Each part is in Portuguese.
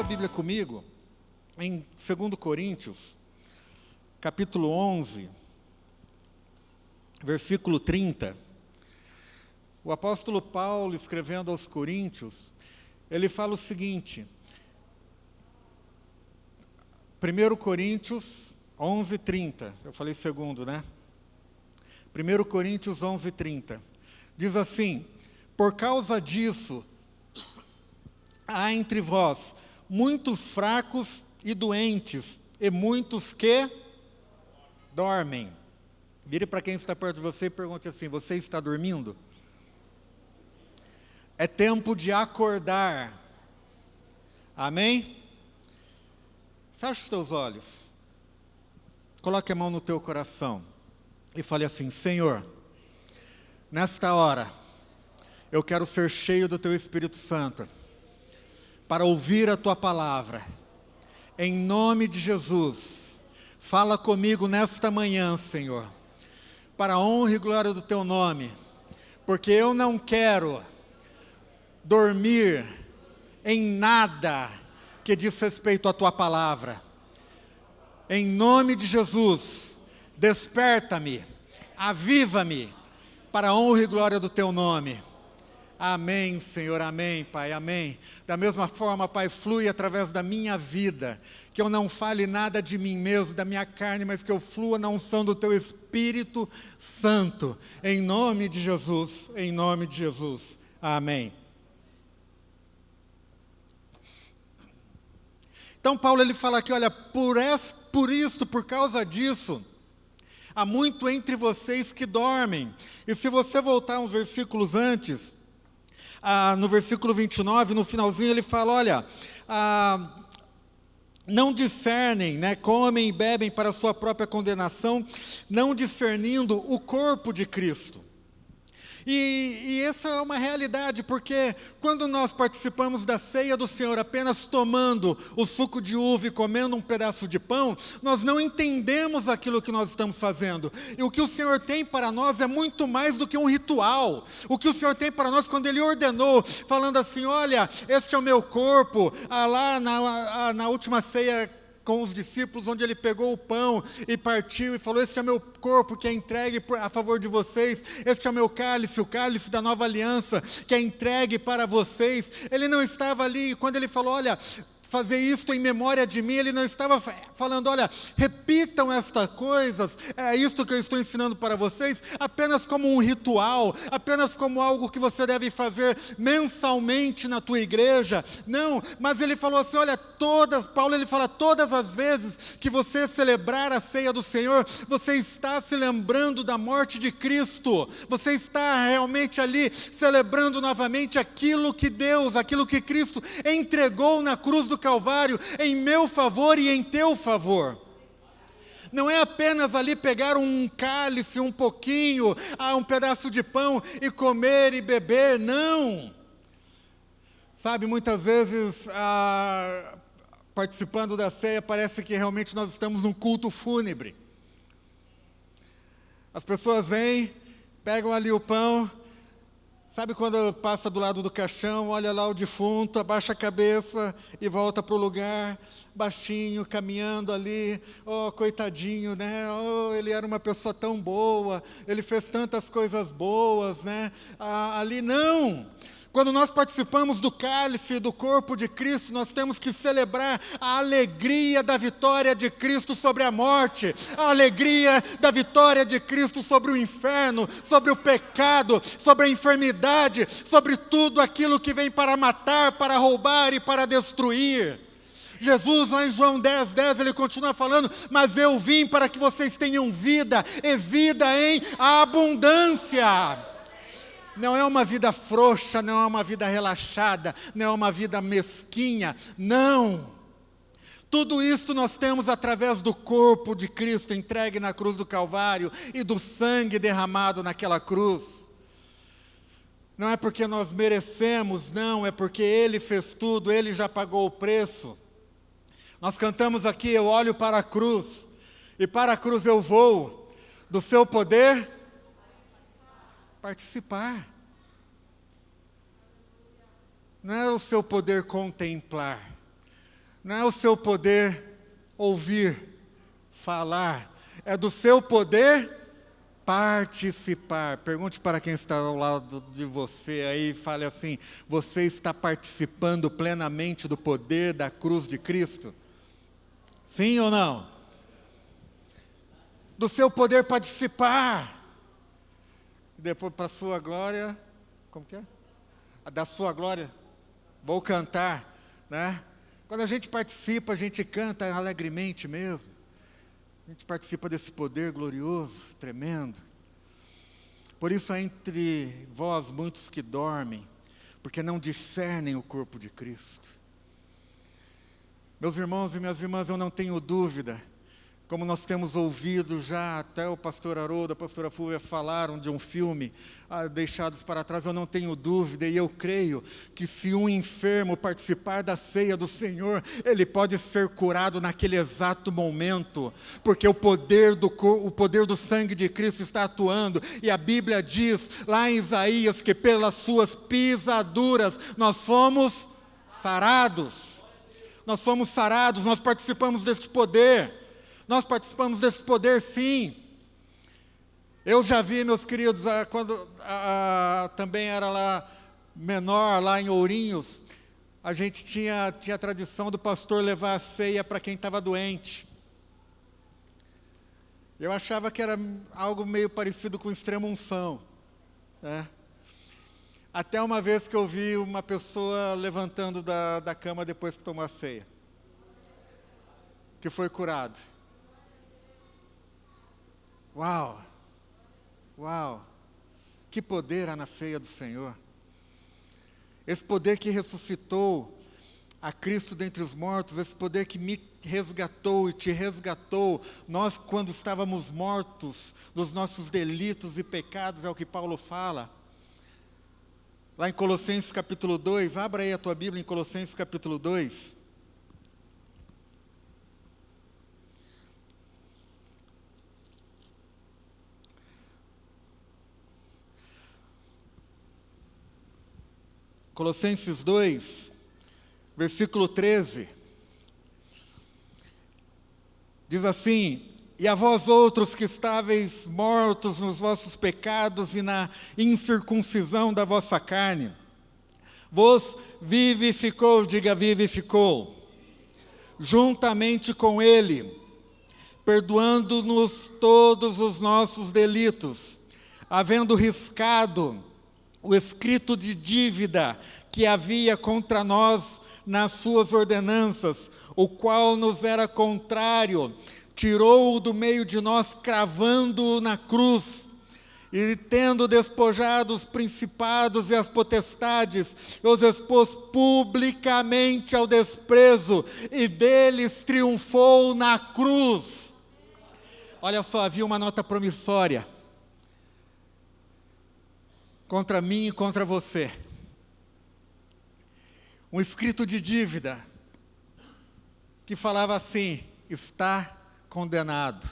Bíblia comigo em 2 Coríntios, capítulo 11, versículo 30. O apóstolo Paulo, escrevendo aos Coríntios, ele fala o seguinte, 1 Coríntios 11, 30, eu falei segundo, né? 1 Coríntios 11, 30, diz assim: por causa disso, há entre vós muitos fracos e doentes, e muitos que dormem. Vire para quem está perto de você e pergunte assim: você está dormindo? É tempo de acordar. Amém? Feche os teus olhos. Coloque a mão no teu coração e fale assim: Senhor, nesta hora, eu quero ser cheio do teu Espírito Santo, para ouvir a tua palavra. Em nome de Jesus, fala comigo nesta manhã, Senhor, para a honra e glória do teu nome, porque eu não quero dormir em nada que diz respeito à tua palavra. Em nome de Jesus, desperta-me, aviva-me, para a honra e glória do teu nome. Amém, Senhor, amém, Pai, amém. Da mesma forma, Pai, flui através da minha vida, que eu não fale nada de mim mesmo, da minha carne, mas que eu flua na unção do teu Espírito Santo, em nome de Jesus, amém. Então Paulo ele fala aqui, olha, por causa disso, há muito entre vocês que dormem. E se você voltar uns versículos antes, no versículo 29, no finalzinho ele fala, olha, não discernem, né, comem e bebem para a sua própria condenação, não discernindo o corpo de Cristo. E essa é uma realidade, porque quando nós participamos da ceia do Senhor apenas tomando o suco de uva e comendo um pedaço de pão, nós não entendemos aquilo que nós estamos fazendo. E o que o Senhor tem para nós é muito mais do que um ritual. O que o Senhor tem para nós quando Ele ordenou, falando assim, olha, este é o meu corpo, lá na última ceia com os discípulos, onde ele pegou o pão e partiu e falou, este é meu corpo que é entregue a favor de vocês, este é o meu cálice, o cálice da nova aliança, que é entregue para vocês. Ele não estava ali, quando ele falou, olha, fazer isto em memória de mim, ele não estava falando, olha, repitam estas coisas, é isto que eu estou ensinando para vocês, apenas como um ritual, apenas como algo que você deve fazer mensalmente na tua igreja. Não, mas ele falou assim, olha, Paulo ele fala, todas as vezes que você celebrar a ceia do Senhor, você está se lembrando da morte de Cristo, você está realmente ali celebrando novamente aquilo que Cristo entregou na cruz do Calvário, em meu favor e em teu favor. Não é apenas ali pegar um cálice, um pouquinho, um pedaço de pão e comer e beber, não. Sabe, muitas vezes, participando da ceia, parece que realmente nós estamos num culto fúnebre. As pessoas vêm, pegam ali o pão. Sabe quando passa do lado do caixão, olha lá o defunto, abaixa a cabeça e volta para o lugar, baixinho, caminhando ali, oh, coitadinho, né? Oh, ele era uma pessoa tão boa, ele fez tantas coisas boas, né? Ali não. Quando nós participamos do cálice do corpo de Cristo, nós temos que celebrar a alegria da vitória de Cristo sobre a morte, a alegria da vitória de Cristo sobre o inferno, sobre o pecado, sobre a enfermidade, sobre tudo aquilo que vem para matar, para roubar e para destruir. Jesus, lá em João 10:10, ele continua falando, mas eu vim para que vocês tenham vida, e vida em abundância. Não é uma vida frouxa, não é uma vida relaxada, não é uma vida mesquinha, não. Tudo isso nós temos através do corpo de Cristo entregue na cruz do Calvário e do sangue derramado naquela cruz. Não é porque nós merecemos, não, é porque Ele fez tudo, Ele já pagou o preço. Nós cantamos aqui, eu olho para a cruz, e para a cruz eu vou, do seu poder participar. Não é o seu poder contemplar, Não é o seu poder ouvir, falar, é do seu poder participar. Pergunte para quem está ao lado de você aí, fale assim: você está participando plenamente do poder da cruz de Cristo? Sim ou não? Do seu poder participar. Depois, para a sua glória, como que é? Da sua glória, vou cantar, né? Quando a gente participa, a gente canta alegremente mesmo. A gente participa desse poder glorioso, tremendo. Por isso há entre vós muitos que dormem, porque não discernem o corpo de Cristo. Meus irmãos e minhas irmãs, eu não tenho dúvida, como nós temos ouvido já, até o pastor Haroldo, a pastora Fúvia falaram de um filme, Deixados para Trás, eu não tenho dúvida, e eu creio que se um enfermo participar da ceia do Senhor, ele pode ser curado naquele exato momento, porque o poder do sangue de Cristo está atuando, e a Bíblia diz, lá em Isaías, que pelas suas pisaduras nós fomos sarados. Nós fomos sarados, nós participamos deste poder. Nós participamos desse poder, sim. Eu já vi, meus queridos, quando também era lá menor, lá em Ourinhos, a gente tinha a tradição do pastor levar a ceia para quem estava doente. Eu achava que era algo meio parecido com extrema-unção, né? Até uma vez que eu vi uma pessoa levantando da cama depois que tomou a ceia, que foi curado. Uau! Uau! Que poder há na ceia do Senhor. Esse poder que ressuscitou a Cristo dentre os mortos, esse poder que me resgatou e te resgatou, nós quando estávamos mortos nos nossos delitos e pecados, é o que Paulo fala. Lá em Colossenses capítulo 2, abra aí a tua Bíblia em Colossenses capítulo 2. Colossenses 2, versículo 13, diz assim: e a vós outros que estáveis mortos nos vossos pecados e na incircuncisão da vossa carne, vos vivificou, diga vivificou, juntamente com ele, perdoando-nos todos os nossos delitos, havendo riscado o escrito de dívida que havia contra nós nas suas ordenanças, o qual nos era contrário, tirou-o do meio de nós, cravando-o na cruz, e tendo despojado os principados e as potestades, os expôs publicamente ao desprezo, e deles triunfou na cruz. Olha só, havia uma nota promissória contra mim e contra você. Um escrito de dívida que falava assim: está condenado.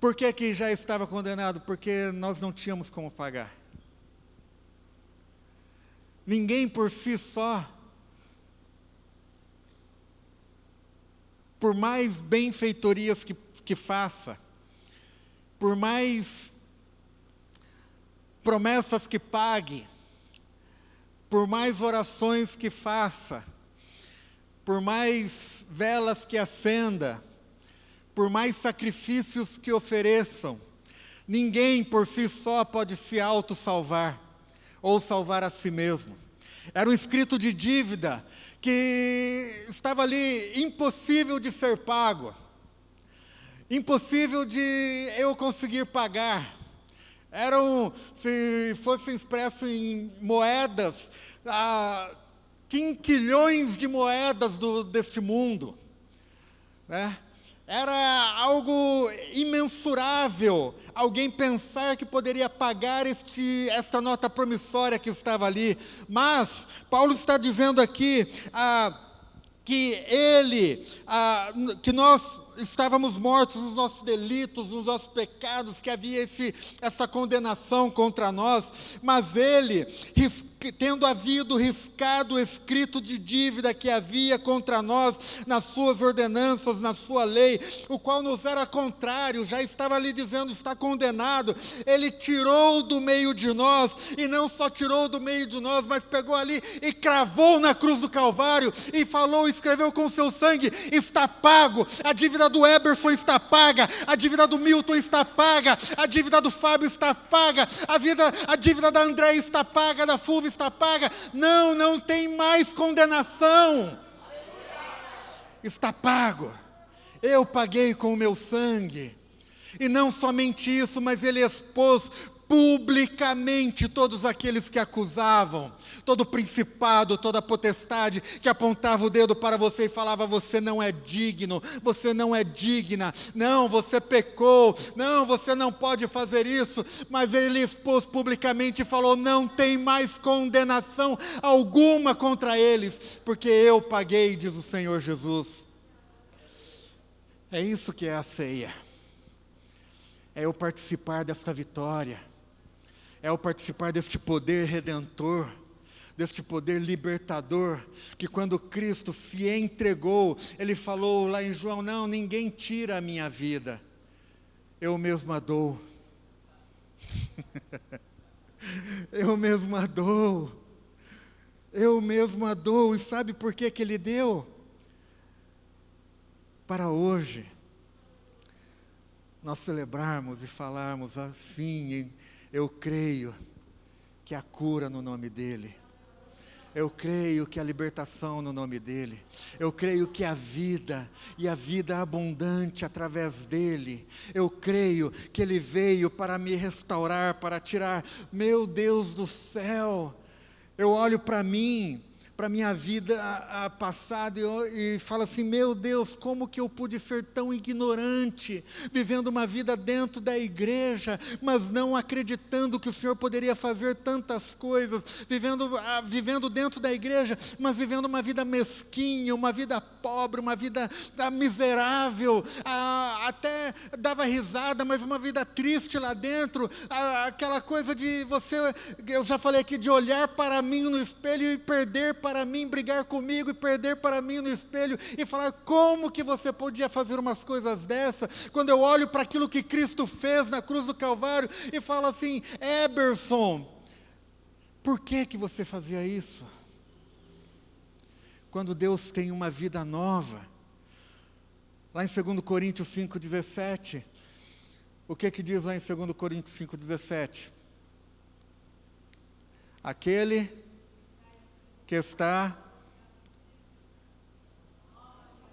Por que já estava condenado? Porque nós não tínhamos como pagar. Ninguém por si só, por mais benfeitorias que faça, por mais promessas que pague, por mais orações que faça, por mais velas que acenda, por mais sacrifícios que ofereçam, ninguém por si só pode se auto-salvar, ou salvar a si mesmo. Era um escrito de dívida que estava ali, impossível de ser pago. Impossível de eu conseguir pagar. Se fosse expresso em moedas, quinquilhões de moedas deste mundo, né? Era algo imensurável, alguém pensar que poderia pagar esta nota promissória que estava ali. Mas Paulo está dizendo aqui que nós estávamos mortos nos nossos delitos, nos nossos pecados, que havia essa condenação contra nós, mas Ele, tendo havido riscado o escrito de dívida que havia contra nós, nas suas ordenanças, na sua lei, o qual nos era contrário, já estava ali dizendo, está condenado, Ele tirou do meio de nós, e não só tirou do meio de nós, mas pegou ali e cravou na cruz do Calvário, e falou, escreveu com seu sangue, está pago, a dívida do Eberson está paga, a dívida do Milton está paga, a dívida do Fábio está paga, a dívida da Andréia está paga, da Fulvia está paga, não tem mais condenação, está pago, eu paguei com o meu sangue, e não somente isso, mas Ele expôs publicamente todos aqueles que acusavam, todo principado, toda potestade que apontava o dedo para você e falava, você não é digno, você não é digna, não, você pecou, não, você não pode fazer isso, mas Ele expôs publicamente e falou, não tem mais condenação alguma contra eles, porque eu paguei, diz o Senhor Jesus. É isso que é a ceia, é eu participar desta vitória, é o participar deste poder redentor, deste poder libertador, que quando Cristo se entregou, Ele falou lá em João, não, ninguém tira a minha vida, eu mesmo a dou, eu mesmo a dou, e sabe por que que Ele deu? Para hoje, nós celebrarmos e falarmos assim, eu creio que a cura no nome dEle, eu creio que a libertação no nome dEle, eu creio que a vida, e a vida abundante através dEle, eu creio que Ele veio para me restaurar, para tirar, meu Deus do céu, eu olho para mim, para a minha vida passada e falo assim, meu Deus, como que eu pude ser tão ignorante, vivendo uma vida dentro da igreja, mas não acreditando que o Senhor poderia fazer tantas coisas, vivendo dentro da igreja, mas vivendo uma vida mesquinha, uma vida pobre, uma vida miserável, até dava risada, mas uma vida triste lá dentro, aquela coisa de eu já falei aqui, de olhar para mim no espelho e perder para mim, brigar comigo e perder para mim no espelho e falar, como que você podia fazer umas coisas dessa, quando eu olho para aquilo que Cristo fez na cruz do Calvário e falo assim, Eberson, por que que você fazia isso? Quando Deus tem uma vida nova, lá em 2 Coríntios 5,17, o que que diz lá em 2 Coríntios 5,17? Aquele que está...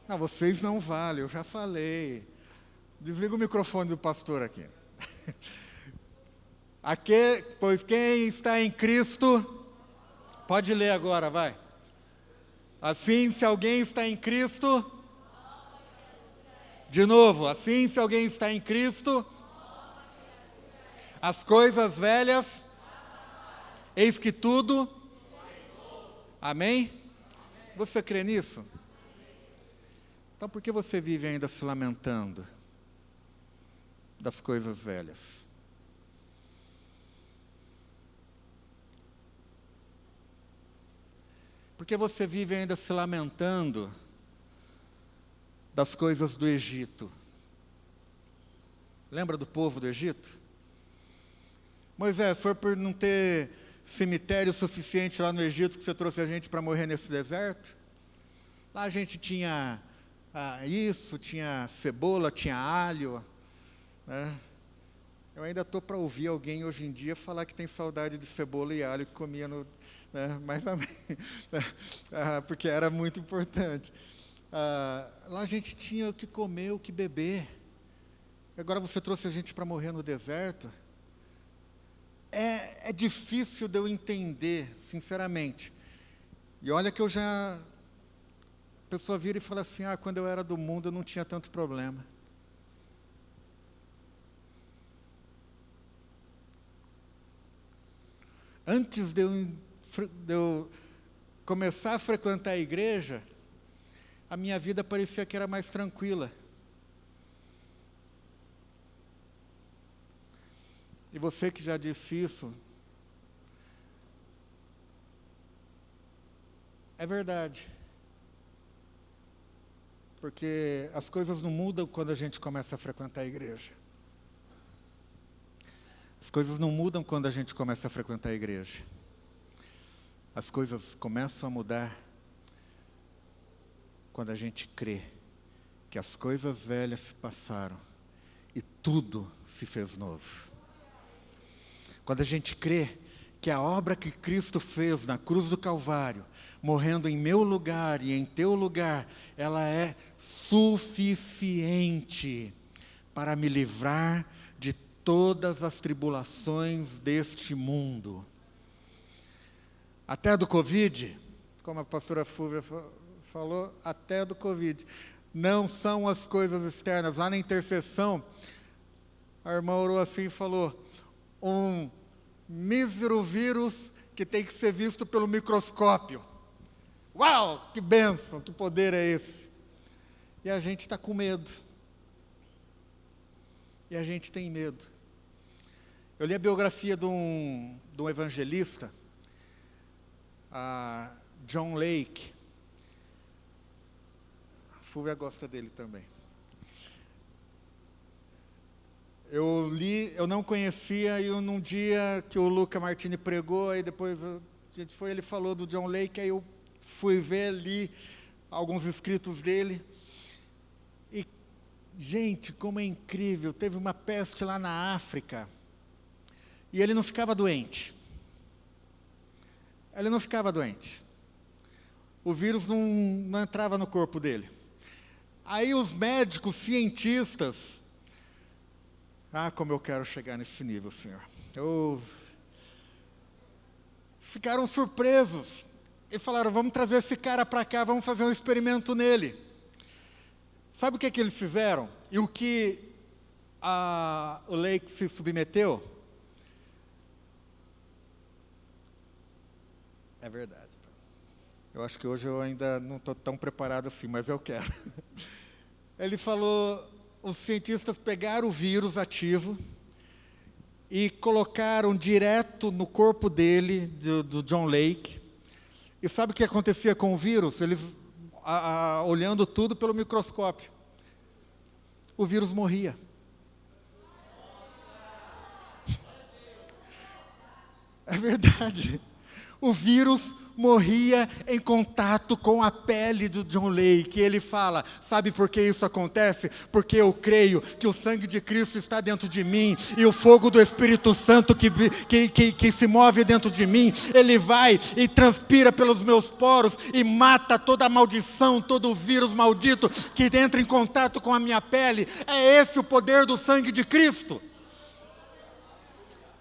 Não, vocês não valem, eu já falei. Desliga o microfone do pastor aqui. Pois quem está em Cristo, pode ler agora, vai. Assim, se alguém está em Cristo, de novo, assim, se alguém está em Cristo, as coisas velhas, eis que tudo... Amém? Você crê nisso? Então por que você vive ainda se lamentando das coisas velhas? Por que você vive ainda se lamentando das coisas do Egito? Lembra do povo do Egito? Moisés, foi por não ter cemitério suficiente lá no Egito que você trouxe a gente para morrer nesse deserto? Lá a gente tinha isso, tinha cebola, tinha alho, né? Eu ainda estou para ouvir alguém hoje em dia falar que tem saudade de cebola e alho que comia né? Mas porque era muito importante. Lá a gente tinha o que comer, o que beber. Agora você trouxe a gente para morrer no deserto? É difícil de eu entender, sinceramente. E olha que a pessoa vira e fala assim, quando eu era do mundo eu não tinha tanto problema. Antes de eu começar a frequentar a igreja, a minha vida parecia que era mais tranquila. E você que já disse isso, é verdade. Porque as coisas não mudam quando a gente começa a frequentar a igreja. As coisas não mudam quando a gente começa a frequentar a igreja. As coisas começam a mudar quando a gente crê que as coisas velhas se passaram e tudo se fez novo. Quando a gente crê que a obra que Cristo fez na cruz do Calvário, morrendo em meu lugar e em teu lugar, ela é suficiente para me livrar de todas as tribulações deste mundo. Até do Covid, como a pastora Fúvia falou, até do Covid. Não são as coisas externas. Lá na intercessão, a irmã orou assim e falou, um mísero vírus que tem que ser visto pelo microscópio. Uau, que bênção, que poder é esse? E a gente está com medo. E a gente tem medo. Eu li a biografia de um evangelista, John Lake. A Fúvia gosta dele também. Eu li, eu não conhecia, e num dia que o Luca Martini pregou, aí depois ele falou do John Lake, aí eu fui ver ali alguns escritos dele. E, gente, como é incrível, teve uma peste lá na África, e ele não ficava doente. Ele não ficava doente. O vírus não entrava no corpo dele. Aí os médicos, cientistas, como eu quero chegar nesse nível, Senhor. Ficaram surpresos e falaram, vamos trazer esse cara para cá, vamos fazer um experimento nele. Sabe o que eles fizeram? E o que o Lake se submeteu? É verdade. Eu acho que hoje eu ainda não estou tão preparado assim, mas eu quero. Ele falou, os cientistas pegaram o vírus ativo e colocaram direto no corpo dele, do John Lake. E sabe o que acontecia com o vírus? Eles, olhando tudo pelo microscópio, o vírus morria. É verdade. O vírus morria em contato com a pele do John Lake. Ele fala, sabe por que isso acontece? Porque eu creio que o sangue de Cristo está dentro de mim, e o fogo do Espírito Santo que se move dentro de mim, ele vai e transpira pelos meus poros e mata toda a maldição, todo o vírus maldito que entra em contato com a minha pele. É esse o poder do sangue de Cristo.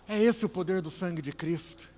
É esse o poder do sangue de Cristo.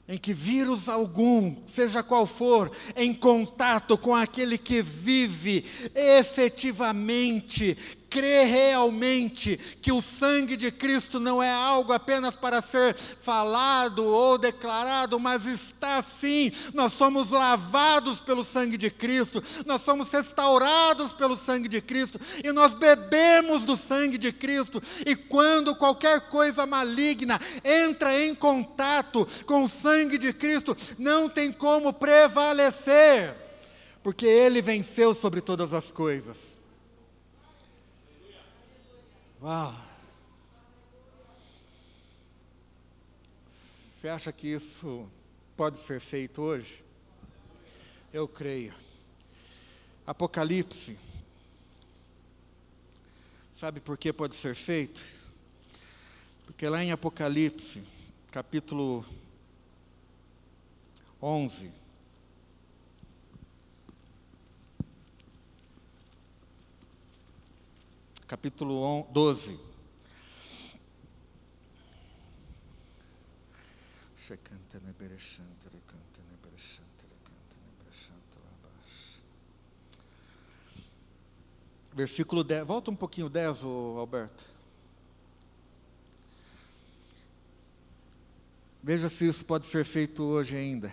Em que vírus algum, seja qual for, em contato com aquele que vive efetivamente, crê realmente que o sangue de Cristo não é algo apenas para ser falado ou declarado, mas está sim, nós somos lavados pelo sangue de Cristo, nós somos restaurados pelo sangue de Cristo, e nós bebemos do sangue de Cristo, e quando qualquer coisa maligna entra em contato com o sangue de Cristo, não tem como prevalecer, porque Ele venceu sobre todas as coisas. Uau! Você acha que isso pode ser feito hoje? Eu creio. Apocalipse. Sabe por que pode ser feito? Porque lá em Apocalipse, capítulo 11, capítulo 12. Versículo 10. Volta um pouquinho, 10, Alberto. Veja se isso pode ser feito hoje ainda.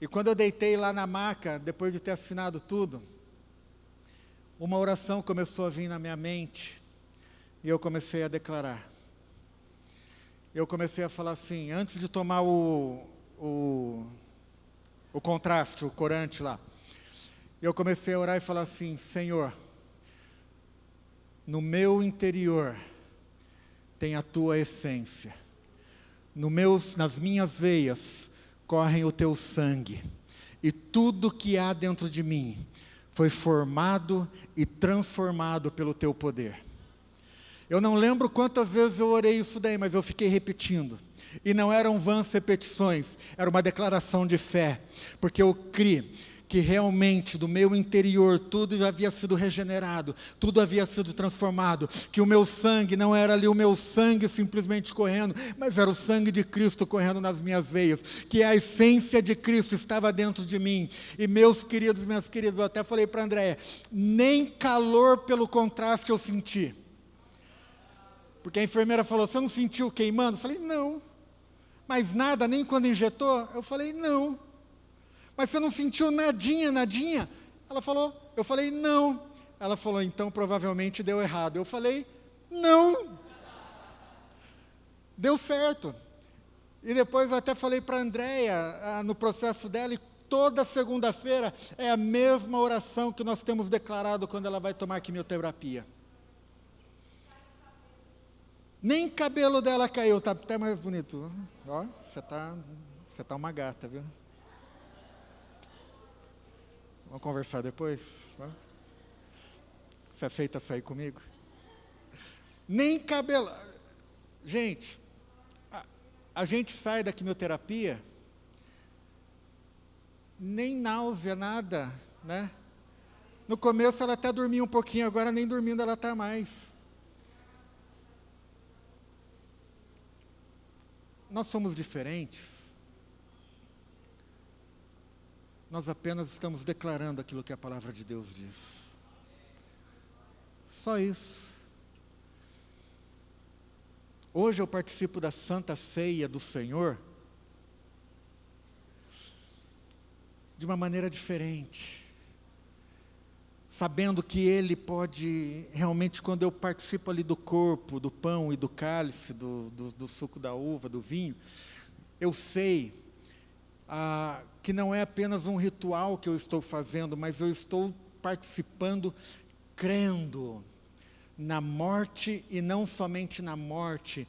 E quando eu deitei lá na maca, depois de ter assinado tudo, uma oração começou a vir na minha mente, e eu comecei a declarar. Eu comecei a falar assim, antes de tomar o contraste, o corante lá, eu comecei a orar e falar assim, Senhor, no meu interior tem a tua essência, nas minhas veias correm o teu sangue, e tudo que há dentro de mim foi formado e transformado pelo teu poder. Eu não lembro quantas vezes eu orei isso daí, mas eu fiquei repetindo. E não eram vãs repetições, era uma declaração de fé, porque eu criei que realmente do meu interior tudo havia sido regenerado, tudo havia sido transformado, que o meu sangue não era ali o meu sangue simplesmente correndo, mas era o sangue de Cristo correndo nas minhas veias, que a essência de Cristo estava dentro de mim. E meus queridos, minhas queridas, eu até falei para a Andréia, nem calor pelo contraste eu senti. Porque a enfermeira falou, você não sentiu queimando? Eu falei, não. Mas nada, nem quando injetou? Eu falei, não. Mas você não sentiu nadinha, nadinha? Ela falou, eu falei, não. Ela falou, então provavelmente deu errado. Eu falei, não. Deu certo. E depois eu até falei para a Andréia, no processo dela, e toda segunda-feira é a mesma oração que nós temos declarado quando ela vai tomar quimioterapia. Nem cabelo dela caiu, está até mais bonito. Ó, você tá uma gata, viu? Vamos conversar depois? Você aceita sair comigo? Nem cabelo. Gente, a gente sai da quimioterapia, nem náusea, nada, né? No começo ela até dormia um pouquinho, agora nem dormindo ela está mais. Nós somos diferentes. Nós apenas estamos declarando aquilo que a palavra de Deus diz. Só isso. Hoje eu participo da Santa Ceia do Senhor de uma maneira diferente. Sabendo que Ele pode, realmente, quando eu participo ali do corpo, do pão e do cálice, do suco da uva, do vinho, eu sei que não é apenas um ritual que eu estou fazendo, mas eu estou participando, crendo na morte, e não somente na morte,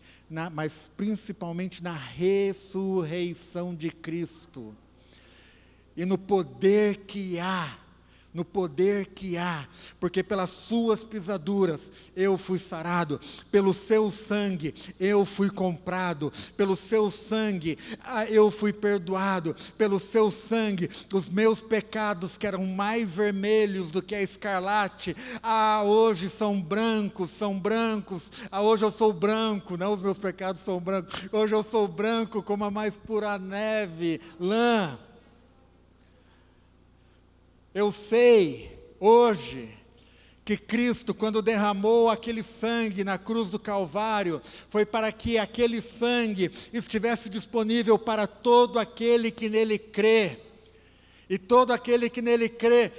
mas principalmente na ressurreição de Cristo, e no poder que há, porque pelas suas pisaduras eu fui sarado, pelo seu sangue eu fui comprado, pelo seu sangue eu fui perdoado, pelo seu sangue os meus pecados, que eram mais vermelhos do que a escarlate, hoje são brancos, hoje eu sou branco, não os meus pecados são brancos, hoje eu sou branco como a mais pura neve, lã. Eu sei, hoje, que Cristo, quando derramou aquele sangue na cruz do Calvário, foi para que aquele sangue estivesse disponível para todo aquele que nele crê. E todo aquele que nele crê,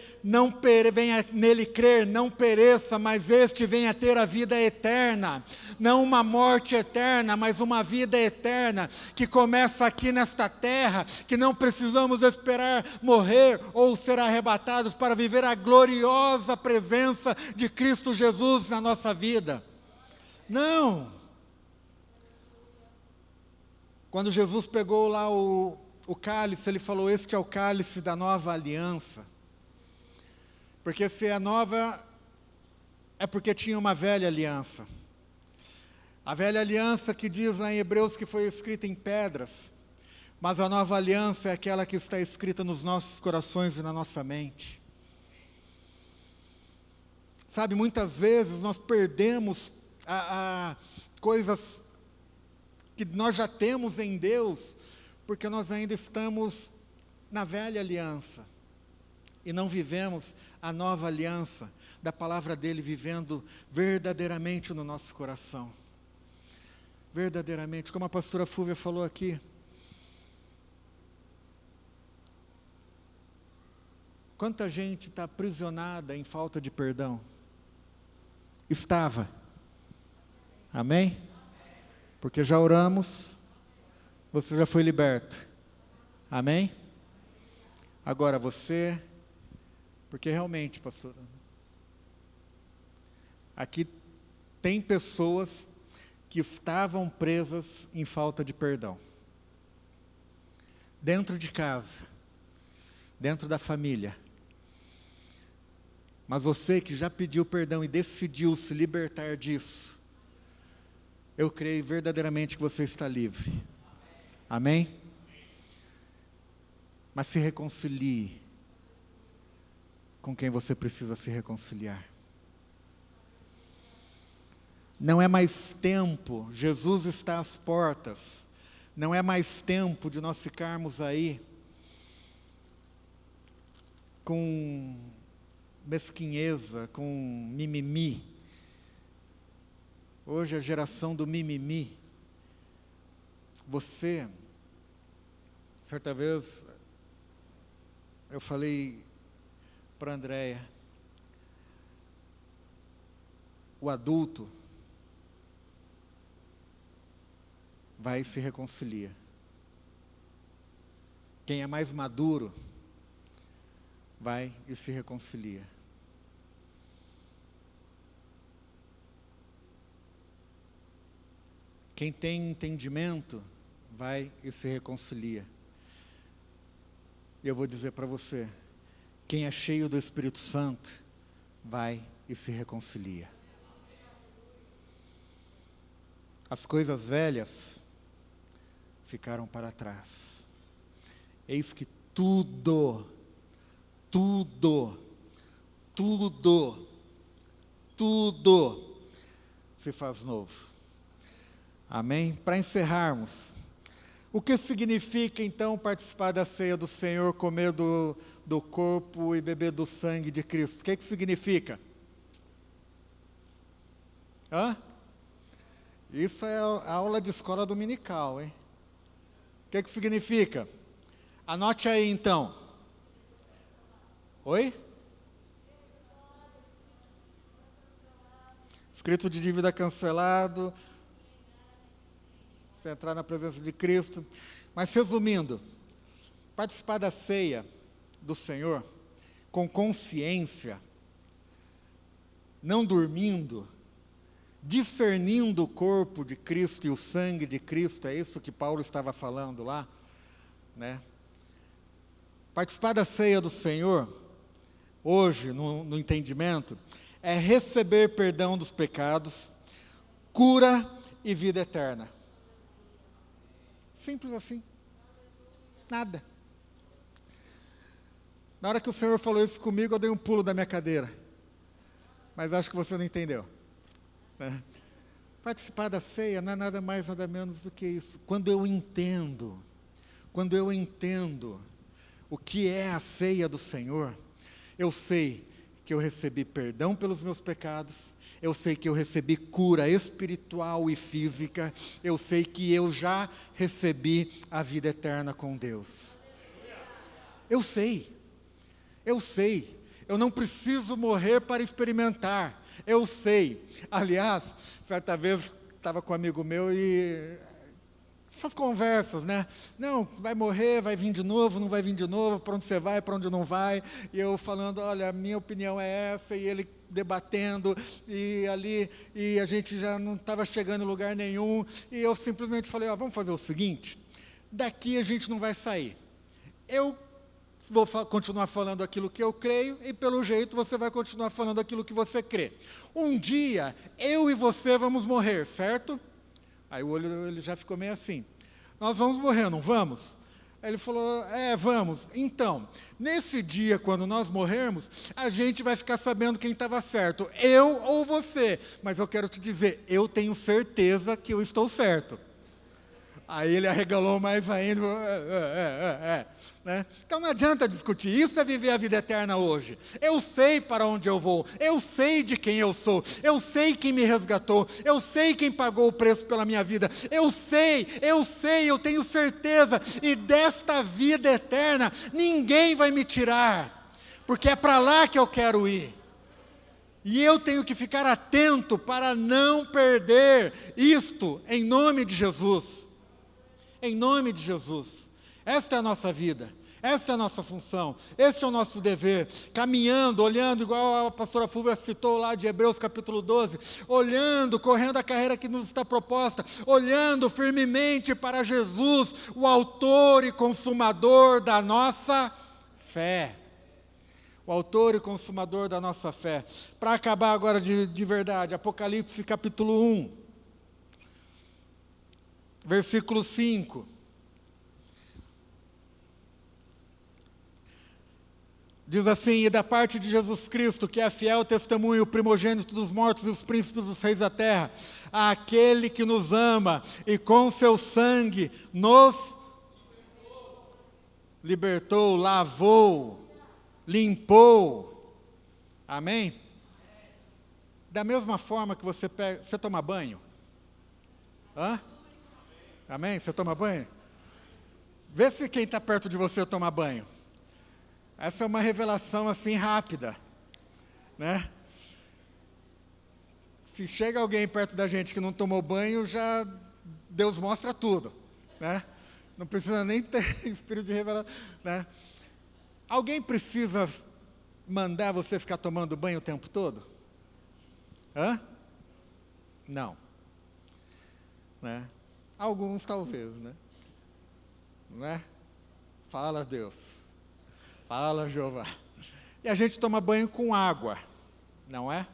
venha nele crer, não pereça, mas este venha ter a vida eterna. Não uma morte eterna, mas uma vida eterna, que começa aqui nesta terra, que não precisamos esperar morrer ou ser arrebatados para viver a gloriosa presença de Cristo Jesus na nossa vida. Não! Quando Jesus pegou lá o cálice, ele falou, este é o cálice da nova aliança. Porque se é nova, é porque tinha uma velha aliança. A velha aliança que diz lá em Hebreus que foi escrita em pedras, mas a nova aliança é aquela que está escrita nos nossos corações e na nossa mente. Sabe, muitas vezes nós perdemos coisas que nós já temos em Deus, porque nós ainda estamos na velha aliança, e não vivemos a nova aliança, da palavra dele vivendo verdadeiramente no nosso coração. Verdadeiramente, como a pastora Fúvia falou aqui, Quanta gente está aprisionada em falta de perdão? Estava. Amém? Porque já oramos, você já foi liberto. Amém? Agora você, porque realmente, pastor, aqui tem pessoas que estavam presas em falta de perdão. Dentro de casa, dentro da família. Mas você que já pediu perdão e decidiu se libertar disso, eu creio verdadeiramente que você está livre. Amém? Mas se reconcilie com quem você precisa se reconciliar. Não é mais tempo, Jesus está às portas, não é mais tempo de nós ficarmos aí com mesquinheza, com mimimi. Hoje a geração do mimimi. Você, certa vez, eu falei para a Andréia, o adulto vai e se reconcilia. Quem é mais maduro, vai e se reconcilia. Quem tem entendimento, vai e se reconcilia. E eu vou dizer para você, quem é cheio do Espírito Santo, vai e se reconcilia. As coisas velhas ficaram para trás. Eis que tudo se faz novo. Amém? Para encerrarmos, o que significa então participar da ceia do Senhor, comer do corpo e beber do sangue de Cristo? O que significa? Isso é a aula de escola dominical, hein? O que significa? Anote aí então. Oi? Escrito de dívida cancelado. Você entrar na presença de Cristo. Mas resumindo, participar da ceia do Senhor com consciência, não dormindo, discernindo o corpo de Cristo e o sangue de Cristo, é isso que Paulo estava falando lá, né? Participar da ceia do Senhor, hoje, no entendimento, é receber perdão dos pecados, cura e vida eterna. Simples assim. Nada. Na hora que o Senhor falou isso comigo, eu dei um pulo da minha cadeira. Mas acho que você não entendeu. Né? Participar da ceia não é nada mais, nada menos do que isso. Quando eu entendo o que é a ceia do Senhor, eu sei que eu recebi perdão pelos meus pecados, eu sei que eu recebi cura espiritual e física, eu sei que eu já recebi a vida eterna com Deus. Eu sei, eu não preciso morrer para experimentar, eu sei. Aliás, certa vez estava com um amigo meu e essas conversas, né? Não, vai morrer, vai vir de novo, não vai vir de novo, para onde você vai, para onde não vai, e eu falando, olha, a minha opinião é essa, e ele debatendo, e ali, e a gente já não estava chegando em lugar nenhum, e eu simplesmente falei, vamos fazer o seguinte, daqui a gente não vai sair, eu vou continuar falando aquilo que eu creio, e pelo jeito você vai continuar falando aquilo que você crê. Um dia, eu e você vamos morrer, certo? Aí o olho ele já ficou meio assim, nós vamos morrer, não vamos? Aí ele falou, vamos. Então, nesse dia, quando nós morrermos, a gente vai ficar sabendo quem estava certo, eu ou você. Mas eu quero te dizer, eu tenho certeza que eu estou certo. Aí ele arregalou mais ainda, né? Então não adianta discutir, isso é viver a vida eterna hoje. Eu sei para onde eu vou, eu sei de quem eu sou, eu sei quem me resgatou, eu sei quem pagou o preço pela minha vida, eu sei, eu tenho certeza, e desta vida eterna, ninguém vai me tirar, porque é para lá que eu quero ir. E eu tenho que ficar atento para não perder isto, em nome de Jesus. Em nome de Jesus. Esta é a nossa vida, esta é a nossa função, este é o nosso dever. Caminhando, olhando, igual a pastora Fúvia citou lá de Hebreus capítulo 12, olhando, correndo a carreira que nos está proposta, olhando firmemente para Jesus, o autor e consumador da nossa fé. O autor e consumador da nossa fé. Para acabar agora de verdade, Apocalipse capítulo 1, versículo 5. Diz assim: e da parte de Jesus Cristo, que é fiel testemunho, o primogênito dos mortos e os príncipes dos reis da terra, aquele que nos ama e com seu sangue nos libertou, lavou, limpou. Amém? Da mesma forma que você toma banho. Hã? Amém? Você toma banho? Vê se quem está perto de você toma banho. Essa é uma revelação assim rápida, né? Se chega alguém perto da gente que não tomou banho, já Deus mostra tudo, né? Não precisa nem ter espírito de revelação, né? Alguém precisa mandar você ficar tomando banho o tempo todo? Hã? Não. Né? Alguns talvez, né? Não é? Fala Deus. Fala Jeová. E a gente toma banho com água, não é?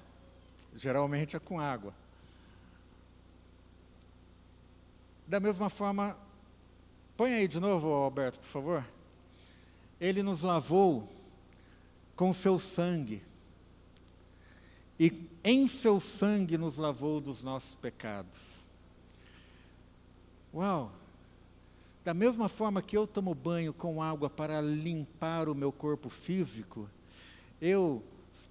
Geralmente é com água. Da mesma forma, põe aí de novo, Alberto, por favor. Ele nos lavou com seu sangue, e em seu sangue nos lavou dos nossos pecados. Uau! Da mesma forma que eu tomo banho com água para limpar o meu corpo físico, eu,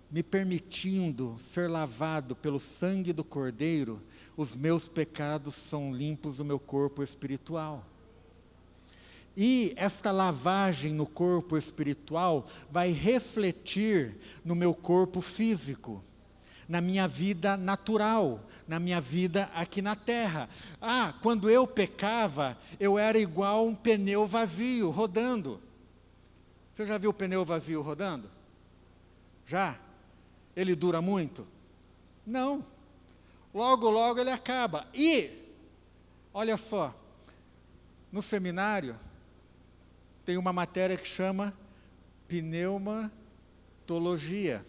me permitindo ser lavado pelo sangue do Cordeiro, os meus pecados são limpos do meu corpo espiritual. E esta lavagem no corpo espiritual vai refletir no meu corpo físico, na minha vida natural, na minha vida aqui na terra. Quando eu pecava, eu era igual um pneu vazio, rodando. Você já viu o pneu vazio rodando? Já? Ele dura muito? Não. Logo, logo ele acaba. E, olha só, no seminário, tem uma matéria que chama pneumatologia,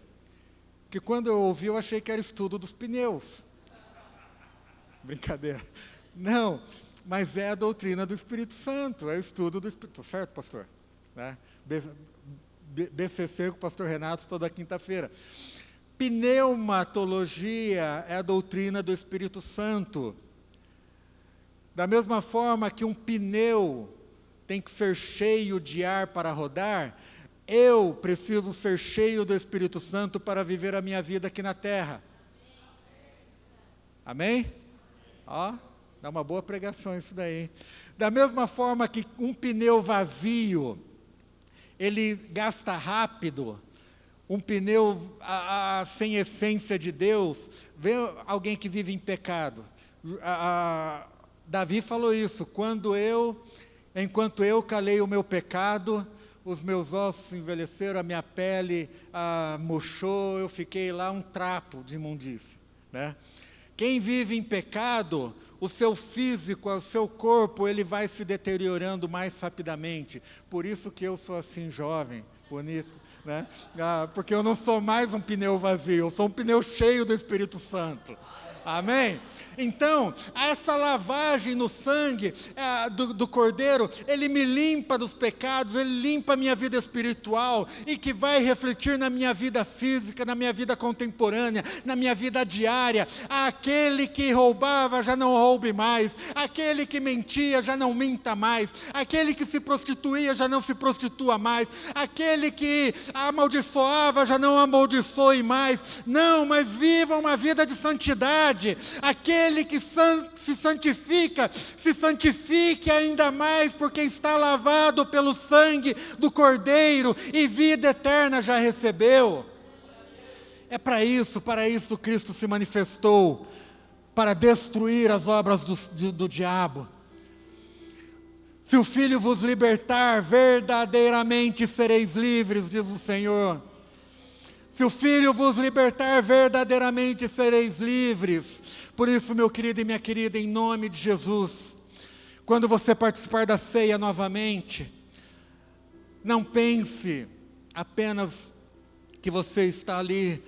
que quando eu ouvi eu achei que era estudo dos pneus. Brincadeira. Não, mas é a doutrina do Espírito Santo, é o estudo do Espírito Santo. Certo, pastor? Né? BCC com o pastor Renato toda quinta-feira. Pneumatologia é a doutrina do Espírito Santo. Da mesma forma que um pneu tem que ser cheio de ar para rodar, eu preciso ser cheio do Espírito Santo para viver a minha vida aqui na terra. Amém? Ó, dá uma boa pregação isso daí. Da mesma forma que um pneu vazio, ele gasta rápido, um pneu sem essência de Deus, vê alguém que vive em pecado. Davi falou isso: enquanto eu calei o meu pecado, os meus ossos envelheceram, a minha pele murchou, eu fiquei lá um trapo de imundícia, né? Quem vive em pecado, o seu físico, o seu corpo, ele vai se deteriorando mais rapidamente. Por isso que eu sou assim jovem, bonito, né? Porque eu não sou mais um pneu vazio, eu sou um pneu cheio do Espírito Santo. Amém? Então, essa lavagem no sangue do Cordeiro, ele me limpa dos pecados, ele limpa a minha vida espiritual, e que vai refletir na minha vida física, na minha vida contemporânea, na minha vida diária. Aquele que roubava já não roube mais, aquele que mentia já não minta mais, aquele que se prostituía já não se prostitua mais, aquele que amaldiçoava já não amaldiçoe mais. Não, mas viva uma vida de santidade. santidade. Aquele que se santifique ainda mais, porque está lavado pelo sangue do Cordeiro e vida eterna já recebeu. É para isso Cristo se manifestou, para destruir as obras do diabo. Se o Filho vos libertar, verdadeiramente sereis livres, diz o Senhor. Se o Filho vos libertar, verdadeiramente sereis livres. Por isso, meu querido e minha querida, em nome de Jesus, quando você participar da ceia novamente, não pense apenas que você está ali,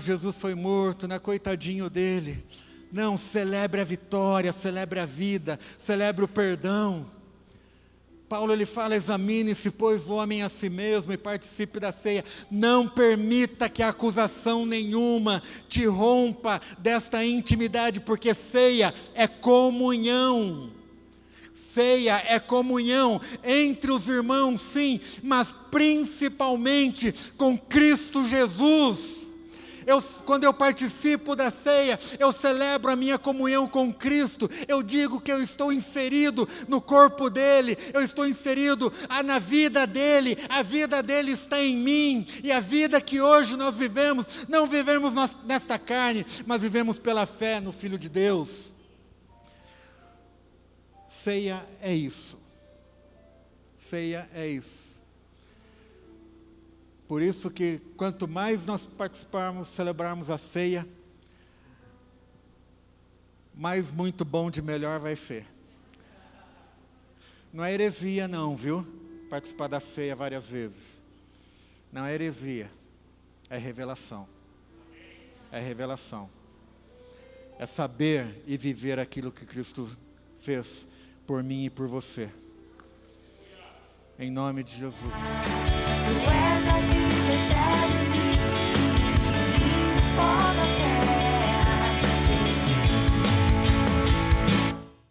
Jesus foi morto, né? Coitadinho dele. Não, celebre a vitória, celebre a vida, celebre o perdão. Paulo ele fala, examine-se, pois, o homem a si mesmo e participe da ceia. Não permita que acusação nenhuma te rompa desta intimidade, porque ceia é comunhão. Ceia é comunhão entre os irmãos, sim, mas principalmente com Cristo Jesus. Quando eu participo da ceia, eu celebro a minha comunhão com Cristo, eu digo que eu estou inserido no corpo dele, eu estou inserido na vida dele, a vida dele está em mim, e a vida que hoje nós vivemos, não vivemos nesta carne, mas vivemos pela fé no Filho de Deus. Ceia é isso. Ceia é isso. Por isso que quanto mais nós participarmos, celebrarmos a ceia, mais muito bom de melhor vai ser. Não é heresia não, viu? Participar da ceia várias vezes. Não é heresia, é revelação. É revelação. É saber e viver aquilo que Cristo fez por mim e por você. Em nome de Jesus.